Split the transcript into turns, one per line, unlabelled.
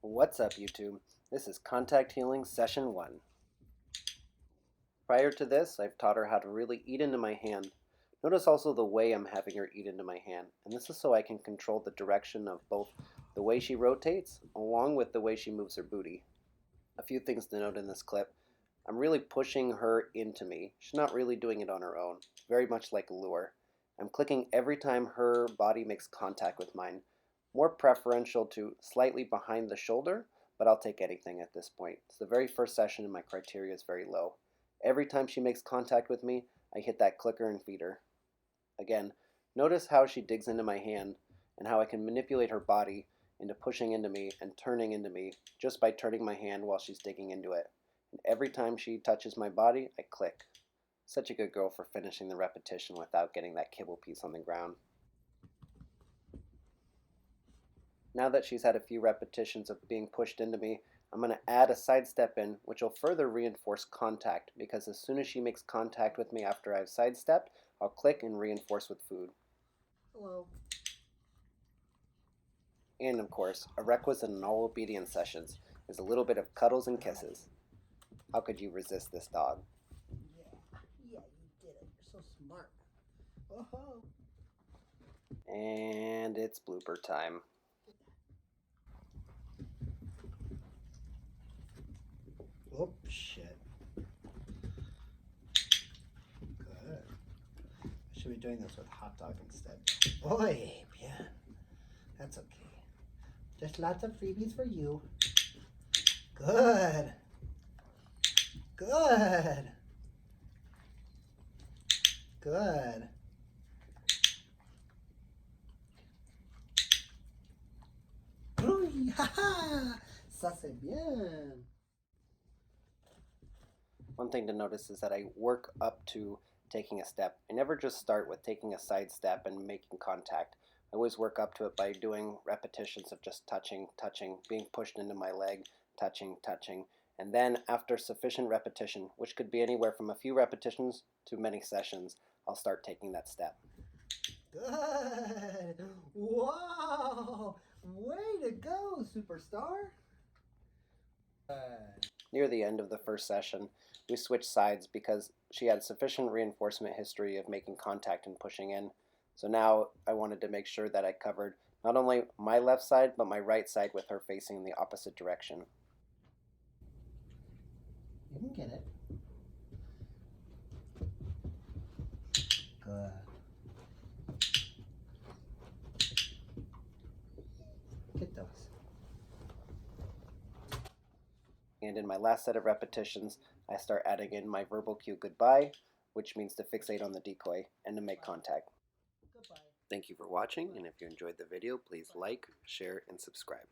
What's up, YouTube? This is Contact Healing Session 1. Prior to this, I've taught her how to really eat into my hand. Notice also the way I'm having her eat into my hand, and this is so I can control the direction of both the way she rotates along with the way she moves her booty. A few things to note in this clip. I'm really pushing her into me. She's not really doing it on her own, very much like a lure. I'm clicking every time her body makes contact with mine. More preferential to slightly behind the shoulder, but I'll take anything at this point. It's the very first session and my criteria is very low. Every time she makes contact with me, I hit that clicker and feed her. Again, notice how she digs into my hand and how I can manipulate her body into pushing into me and turning into me just by turning my hand while she's digging into it. And every time she touches my body, I click. Such a good girl for finishing the repetition without getting that kibble piece on the ground. Now that she's had a few repetitions of being pushed into me, I'm going to add a sidestep in, which will further reinforce contact, because as soon as she makes contact with me after I've sidestepped, I'll click and reinforce with food.
Hello.
And of course, a requisite in all obedience sessions is a little bit of cuddles and kisses. How could you resist this dog?
Yeah, you did it. You're so smart. Oh.
And it's blooper time.
Oh, shit. Good. I should be doing this with hot dog instead. Oy, yeah. That's okay. Just lots of freebies for you. Good. Good. Good. Uy, jaja. Ça c'est bien.
One thing to notice is that I work up to taking a step. I never just start with taking a side step and making contact. I always work up to it by doing repetitions of just touching, touching, being pushed into my leg, touching, touching. And then after sufficient repetition, which could be anywhere from a few repetitions to many sessions, I'll start taking that step.
Good. Wow. Way to go, superstar.
Near the end of the first session, we switched sides because she had sufficient reinforcement history of making contact and pushing in. So now I wanted to make sure that I covered not only my left side, but my right side with her facing in the opposite direction.
You can get it. Good. Get those.
And in my last set of repetitions, I start adding in my verbal cue goodbye, which means to fixate on the decoy and to make contact.
Goodbye.
Thank you for watching, and if you enjoyed the video, please like, share, and subscribe.